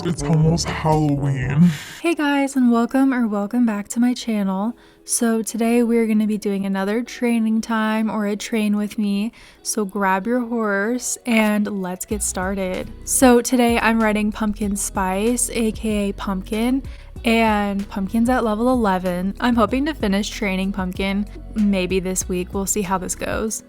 it's almost Halloween. Hey guys, and welcome back to my channel. So today we're going to be doing another training time or a train with me. So grab your horse and let's get started. So today I'm riding Pumpkin Spice, aka Pumpkin, and Pumpkin's at level 11. I'm hoping to finish training Pumpkin maybe this week. We'll see how this goes.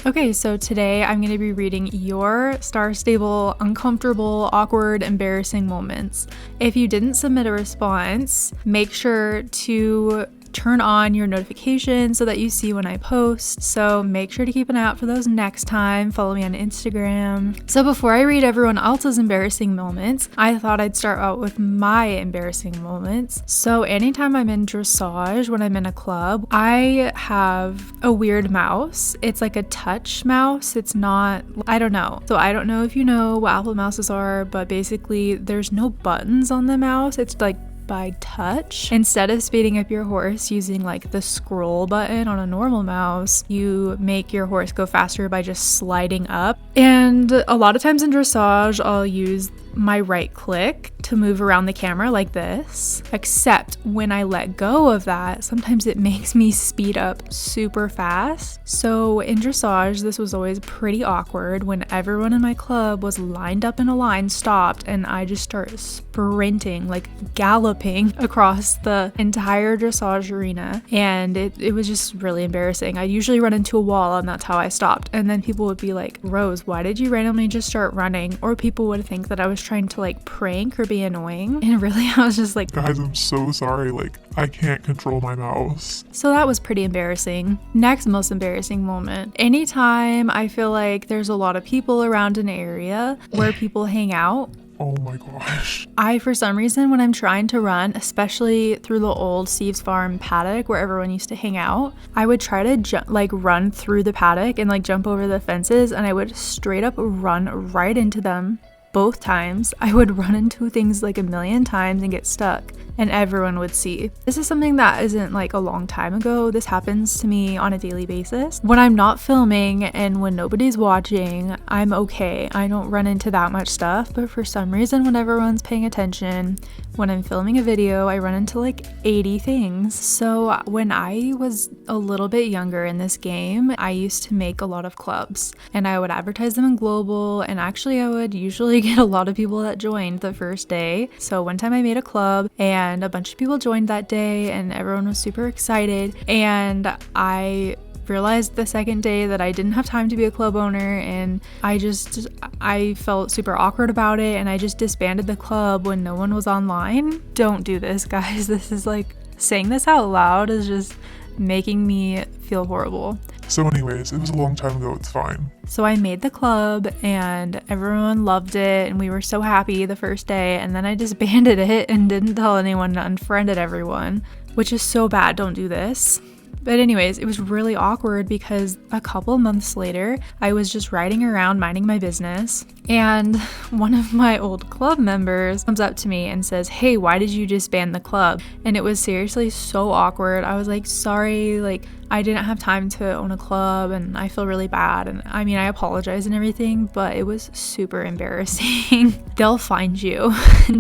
Okay, so today I'm going to be reading your Star Stable uncomfortable, awkward, embarrassing moments. If you didn't submit a response, make sure to turn on your notifications so that you see when I post. So make sure to keep an eye out for those next time. Follow me on Instagram. So before I read everyone else's embarrassing moments, I thought I'd start out with my embarrassing moments. So anytime I'm in dressage, when I'm in a club, I have a weird mouse. It's like a touch mouse. It's not, I don't know. So I don't know if you know what Apple mouses are, but basically there's no buttons on the mouse. It's like by touch. Instead of speeding up your horse using like the scroll button on a normal mouse, you make your horse go faster by just sliding up. And a lot of times in dressage, I'll use my right click to move around the camera like this, except when I let go of that, sometimes it makes me speed up super fast. So in dressage, this was always pretty awkward when everyone in my club was lined up in a line, stopped, and I just start sprinting, like galloping across the entire dressage arena. And it was just really embarrassing. I'd usually run into a wall and that's how I stopped. And then people would be like, Rose, why did you randomly just start running? Or people would think that I was trying to like prank or be annoying, and really I was just like, guys, I'm so sorry, like I can't control my mouse. So that was pretty embarrassing. Next most embarrassing moment. Anytime I feel like there's a lot of people around an area where people hang out, oh my gosh. For some reason, when I'm trying to run, especially through the old Steve's Farm paddock where everyone used to hang out, I would try to run through the paddock and like jump over the fences, and I would straight up run right into them. Both times I would run into things like a million times and get stuck, and everyone would see. This is something that isn't like a long time ago. This happens to me on a daily basis. When I'm not filming and when nobody's watching, I'm okay. I don't run into that much stuff, but for some reason when everyone's paying attention, when I'm filming a video, I run into like 80 things. So when I was a little bit younger in this game, I used to make a lot of clubs and I would advertise them in global, and actually I would usually get a lot of people that joined the first day. So one time I made a club and a bunch of people joined that day and everyone was super excited, and I realized the second day that I didn't have time to be a club owner, and I felt super awkward about it, and I just disbanded the club when no one was online. Don't do this, guys. This is like, saying this out loud is just making me feel horrible. So anyways, it was a long time ago, it's fine. So I made the club and everyone loved it and we were so happy the first day, and then I disbanded it and didn't tell anyone and unfriended everyone, which is so bad. Don't do this. But anyways, it was really awkward because a couple months later, I was just riding around minding my business, and one of my old club members comes up to me and says, hey, why did you disband the club? And it was seriously so awkward. I was like, sorry, like I didn't have time to own a club and I feel really bad. And I mean, I apologize and everything, but it was super embarrassing. They'll find you.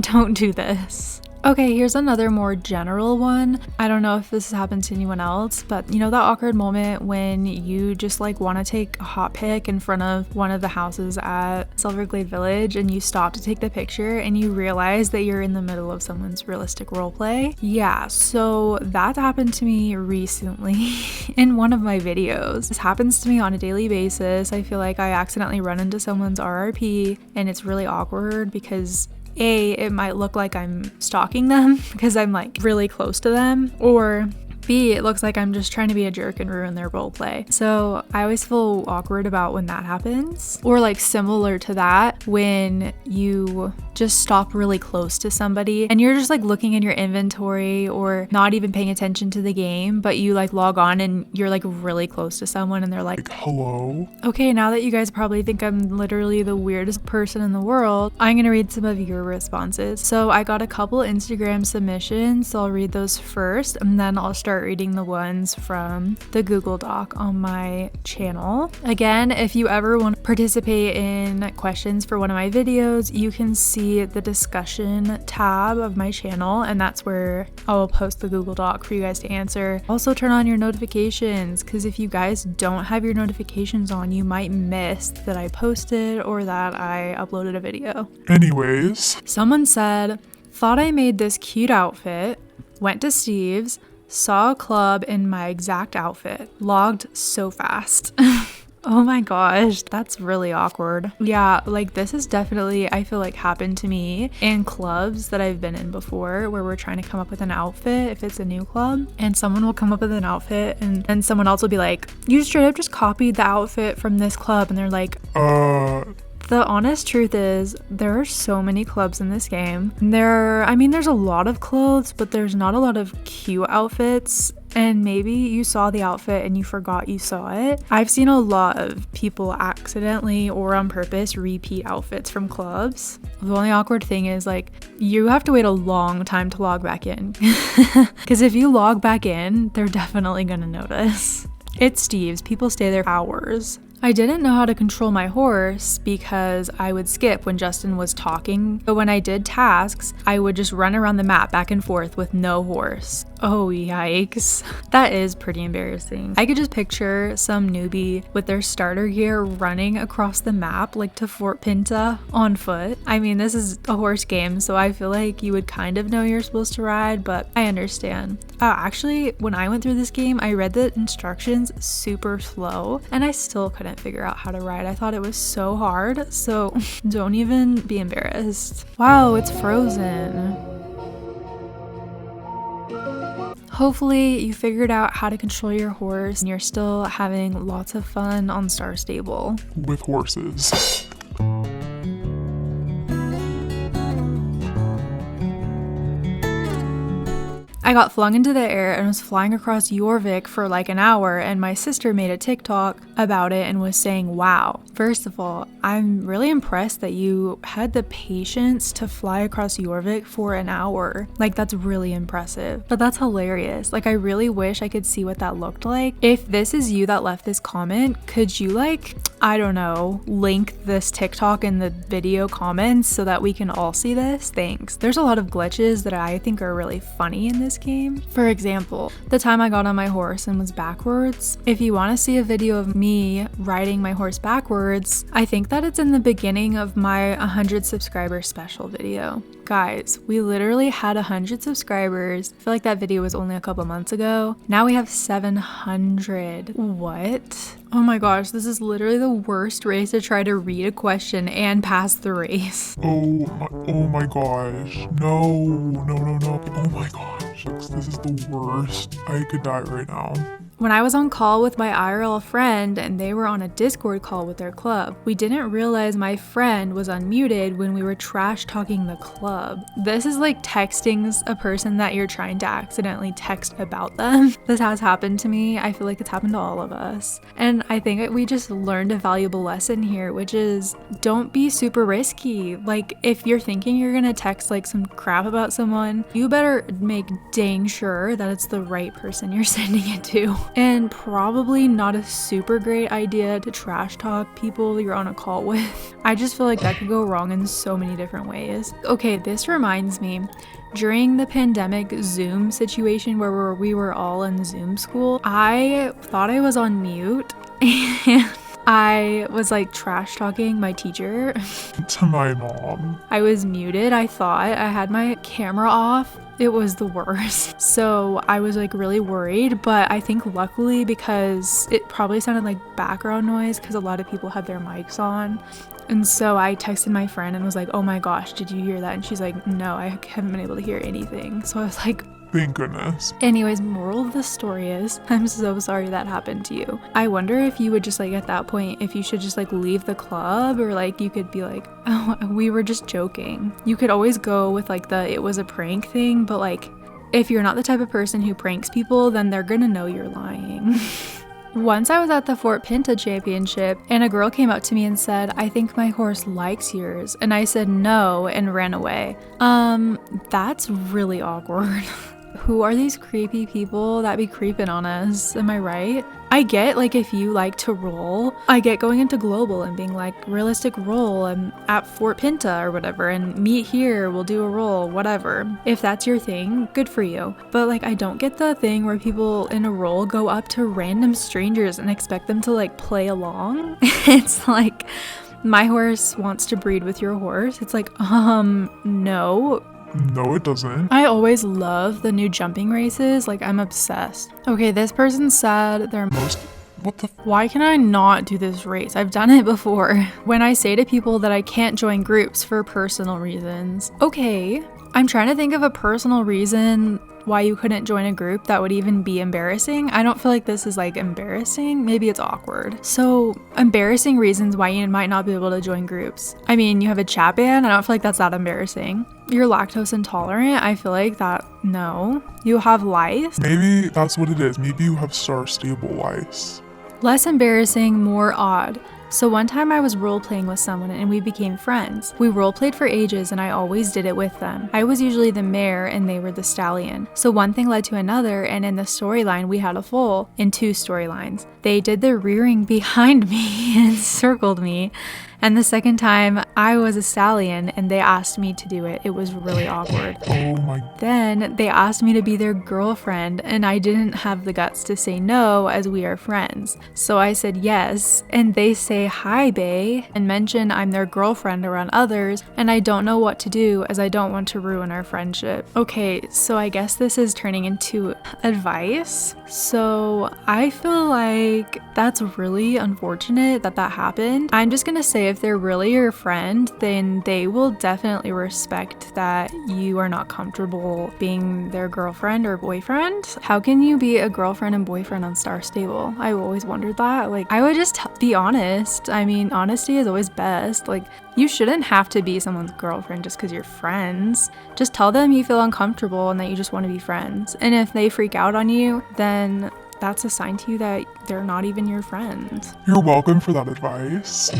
Don't do this. Okay, here's another more general one. I don't know if this has happened to anyone else, but you know that awkward moment when you just like want to take a hot pic in front of one of the houses at Silverglade Village, and you stop to take the picture and you realize that you're in the middle of someone's realistic roleplay? Yeah, so that happened to me recently in one of my videos. This happens to me on a daily basis. I feel like I accidentally run into someone's RRP and it's really awkward because it might look like I'm stalking them because I'm like really close to them, or B, it looks like I'm just trying to be a jerk and ruin their roleplay. So I always feel awkward about when that happens. Or like similar to that, when you just stop really close to somebody and you're just like looking in your inventory or not even paying attention to the game, but you like log on and you're like really close to someone and they're like, hello? Okay, now that you guys probably think I'm literally the weirdest person in the world, I'm gonna read some of your responses. So I got a couple Instagram submissions, so I'll read those first and then I'll start start reading the ones from the Google Doc on my channel. Again, if you ever want to participate in questions for one of my videos, you can see the discussion tab of my channel, and that's where I will post the Google Doc for you guys to answer. Also turn on your notifications, because if you guys don't have your notifications on, you might miss that I posted or that I uploaded a video. Anyways, someone said, thought I made this cute outfit, went to Steve's, saw a club in my exact outfit, logged so fast. Oh my gosh, that's really awkward. Yeah, like this is definitely, I feel like, happened to me in clubs that I've been in before, where we're trying to come up with an outfit if it's a new club, and someone will come up with an outfit and then someone else will be like, you straight up just copied the outfit from this club, and they're like, The honest truth is, there are so many clubs in this game. There's a lot of clothes, but there's not a lot of cute outfits. And maybe you saw the outfit and you forgot you saw it. I've seen a lot of people accidentally or on purpose repeat outfits from clubs. The only awkward thing is, like, you have to wait a long time to log back in. Because if you log back in, they're definitely gonna notice. It's Steve's. People stay there hours. I didn't know how to control my horse because I would skip when Justin was talking, but when I did tasks, I would just run around the map back and forth with no horse. Oh yikes. That is pretty embarrassing. I could just picture some newbie with their starter gear running across the map like to Fort Pinta on foot. I mean, this is a horse game, so I feel like you would kind of know you're supposed to ride, but I understand. Actually, when I went through this game, I read the instructions super slow and I still couldn't figure out how to ride. I thought it was so hard, so don't even be embarrassed. Wow, it's frozen. Hopefully you figured out how to control your horse and you're still having lots of fun on Star Stable. With horses. I got flung into the air and was flying across Jorvik for like an hour, and my sister made a TikTok about it and was saying, wow. First of all, I'm really impressed that you had the patience to fly across Jorvik for an hour. Like, that's really impressive. But that's hilarious. Like, I really wish I could see what that looked like. If this is you that left this comment, could you, like, I don't know, link this TikTok in the video comments so that we can all see this? Thanks. There's a lot of glitches that I think are really funny in this game. For example, the time I got on my horse and was backwards. If you want to see a video of me riding my horse backwards, I think that it's in the beginning of my 100 subscriber special video. Guys, we literally had 100 subscribers. I feel like that video was only a couple months ago. Now we have 700. What? Oh my gosh, this is literally the worst race to try to read a question and pass the race. Oh my gosh. No. Oh my gosh. This is the worst. I could die right now. When I was on call with my IRL friend and they were on a Discord call with their club, we didn't realize my friend was unmuted when we were trash talking the club. This is like texting a person that you're trying to accidentally text about them. This has happened to me. I feel like it's happened to all of us. And I think that we just learned a valuable lesson here, which is don't be super risky. Like, if you're thinking you're gonna text like some crap about someone, you better make dang sure that it's the right person you're sending it to. And probably not a super great idea to trash talk people you're on a call with. I just feel like that could go wrong in so many different ways. Okay, this reminds me. During the pandemic Zoom situation where we were all in Zoom school, I thought I was on mute and I was like trash talking my teacher. To my mom. I was muted. I thought I had my camera off. It was the worst. So I was like really worried, but I think luckily, because it probably sounded like background noise because a lot of people had their mics on. And so I texted my friend and was like, oh my gosh, did you hear that? And she's like, no, I haven't been able to hear anything. So I was like, thank goodness. Anyways, moral of the story is, I'm so sorry that happened to you. I wonder if you would just like at that point, if you should just like leave the club, or like you could be like, oh, we were just joking. You could always go with like the it was a prank thing, but like if you're not the type of person who pranks people, then they're gonna know you're lying. Once I was at the Fort Pinta Championship and a girl came up to me and said, I think my horse likes yours. And I said no and ran away. That's really awkward. Who are these creepy people that be creeping on us? Am I right? I get like if you like to roll, I get going into global and being like, realistic roll, I'm at Fort Pinta or whatever, and meet here, we'll do a roll, whatever. If that's your thing, good for you. But like, I don't get the thing where people in a roll go up to random strangers and expect them to like play along. It's like, my horse wants to breed with your horse. It's like, no. No, it doesn't. I always love the new jumping races. Like, I'm obsessed. Okay, this person said they're What the Why can I not do this race? I've done it before. When I say to people that I can't join groups for personal reasons. Okay, I'm trying to think of a personal reason why you couldn't join a group that would even be embarrassing. I don't feel like this is like embarrassing. Maybe it's awkward. So embarrassing reasons why you might not be able to join groups. I mean, you have a chat ban. I don't feel like that's that embarrassing. You're lactose intolerant. I feel like that, no. You have lice. Maybe that's what it is. Maybe you have star-stable lice. Less embarrassing, more odd. So one time I was role-playing with someone and we became friends. We role-played for ages and I always did it with them. I was usually the mare and they were the stallion. So one thing led to another, and in the storyline we had a foal in 2 storylines. They did the rearing behind me and circled me. And the second time I was a stallion and they asked me to do it. It was really awkward. Oh my. Then they asked me to be their girlfriend and I didn't have the guts to say no as we are friends. So I said yes, and they say hi bae and mention I'm their girlfriend around others, and I don't know what to do as I don't want to ruin our friendship. Okay, so I guess this is turning into advice. So I feel like that's really unfortunate that that happened. I'm just gonna say if they're really your friend, then they will definitely respect that you are not comfortable being their girlfriend or boyfriend. How can you be a girlfriend and boyfriend on Star Stable? I've always wondered that. Like, I would just be honest. I mean, honesty is always best. Like, you shouldn't have to be someone's girlfriend just because you're friends. Just tell them you feel uncomfortable and that you just want to be friends. And if they freak out on you, then that's a sign to you that they're not even your friend. You're welcome for that advice.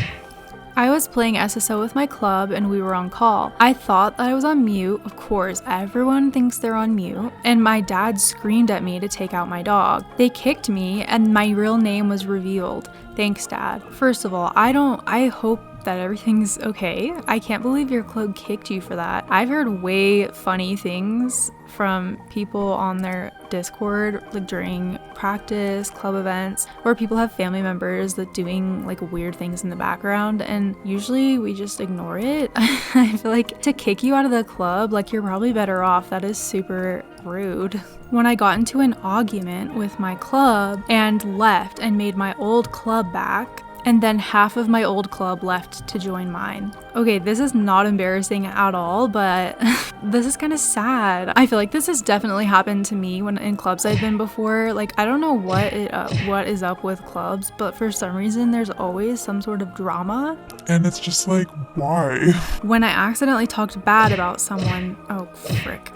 I was playing SSO with my club and we were on call. I thought that I was on mute. Of course, everyone thinks they're on mute. And my dad screamed at me to take out my dog. They kicked me and my real name was revealed. Thanks, Dad. First of all, I hope that everything's okay. I can't believe your club kicked you for that. I've heard way funny things from people on their Discord, like during practice, club events, where people have family members that doing like weird things in the background, and usually we just ignore it. I feel like to kick you out of the club, like you're probably better off. That is super rude. When I got into an argument with my club and left and made my old club back, and then half of my old club left to join mine. Okay, this is not embarrassing at all, but this is kind of sad. I feel like this has definitely happened to me when in clubs I've been before. Like, I don't know what is up with clubs, but for some reason there's always some sort of drama. And it's just like, why? When I accidentally talked bad about someone, oh frick.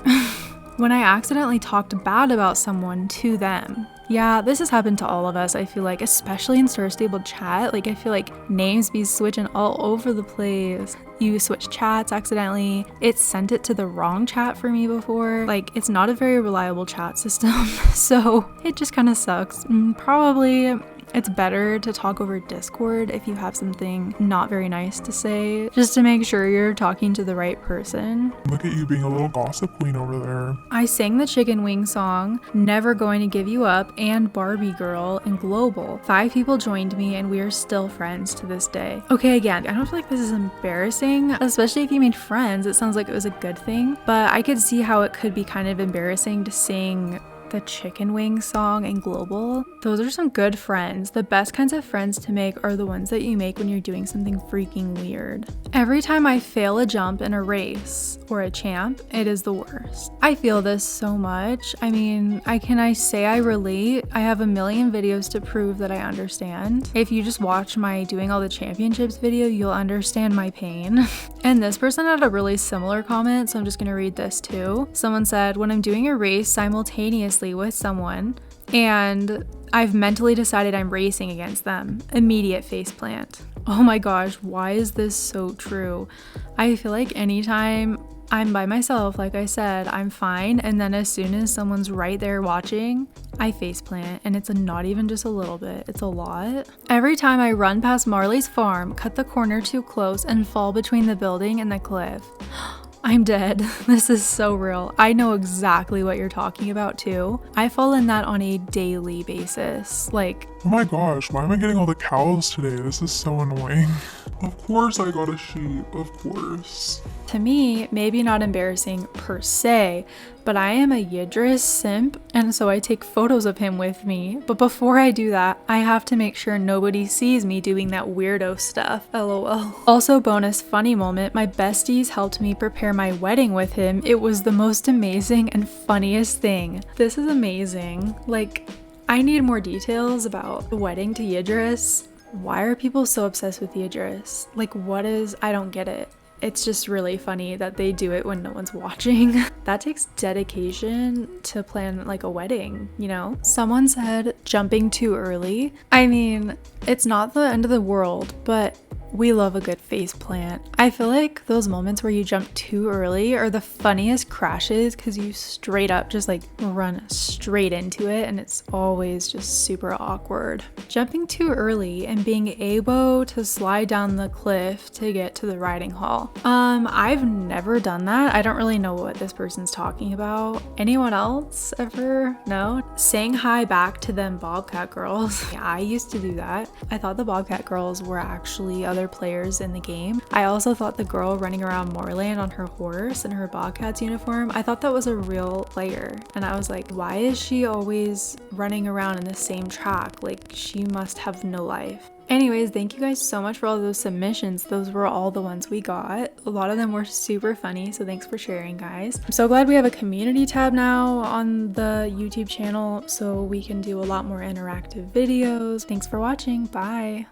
When I accidentally talked bad about someone to them. Yeah, this has happened to all of us, I feel like, especially in Star Stable chat. Like, I feel like names be switching all over the place. You switch chats accidentally. It sent it to the wrong chat for me before. Like, it's not a very reliable chat system, so it just kind of sucks. Probably it's better to talk over Discord if you have something not very nice to say, just to make sure you're talking to the right person. Look at you being a little gossip queen over there. I sang the Chicken Wing song, Never Going to Give You Up, and Barbie Girl in Global. 5 people joined me and we are still friends to this day. Okay, again, I don't feel like this is embarrassing, especially if you made friends. It sounds like it was a good thing, but I could see how it could be kind of embarrassing to sing the Chicken Wing song in Global. Those are some good friends. The best kinds of friends to make are the ones that you make when you're doing something freaking weird. Every time I fail a jump in a race or a champ, it is the worst. I feel this so much. I mean, can I say I relate? I have a million videos to prove that I understand. If you just watch my doing all the championships video, you'll understand my pain. And this person had a really similar comment, so I'm just gonna read this too. Someone said, when I'm doing a race simultaneously with someone and I've mentally decided I'm racing against them, immediate faceplant. Oh my gosh, why is this so true? I feel like anytime I'm by myself, like I said, I'm fine. And then as soon as someone's right there watching, I faceplant, and it's not even just a little bit, it's a lot. Every time I run past Marley's farm, cut the corner too close, and fall between the building and the cliff. I'm dead. This is so real. I know exactly what you're talking about too. I fall in that on a daily basis. Like, oh my gosh, why am I getting all the cows today? This is so annoying. Of course I got a sheep, of course. to me, maybe not embarrassing per se, but I am a Yidris simp, and so I take photos of him with me. But before I do that, I have to make sure nobody sees me doing that weirdo stuff, lol. Also, bonus funny moment, my besties helped me prepare my wedding with him. It was the most amazing and funniest thing. This is amazing. Like, I need more details about the wedding to Yidris. Why are people so obsessed with Yidris? Like, what is, I don't get it. It's just really funny that they do it when no one's watching. That takes dedication to plan like a wedding, you know? Someone said jumping too early. I mean, it's not the end of the world, but we love a good face plant. I feel like those moments where you jump too early are the funniest crashes because you straight up just like run straight into it, and it's always just super awkward. Jumping too early and being able to slide down the cliff to get to the riding hall. I've never done that. I don't really know what this person's talking about. Anyone else ever? No? Saying hi back to them Bobcat girls. Yeah, I used to do that. I thought the Bobcat girls were actually other players in the game. I also thought the girl running around Moorland on her horse in her Bobcats uniform, I thought that was a real player. And I was like, why is she always running around in the same track? Like, she must have no life. Anyways, thank you guys so much for all those submissions. Those were all the ones we got. A lot of them were super funny, so thanks for sharing, guys. I'm so glad we have a community tab now on the YouTube channel so we can do a lot more interactive videos. Thanks for watching. Bye.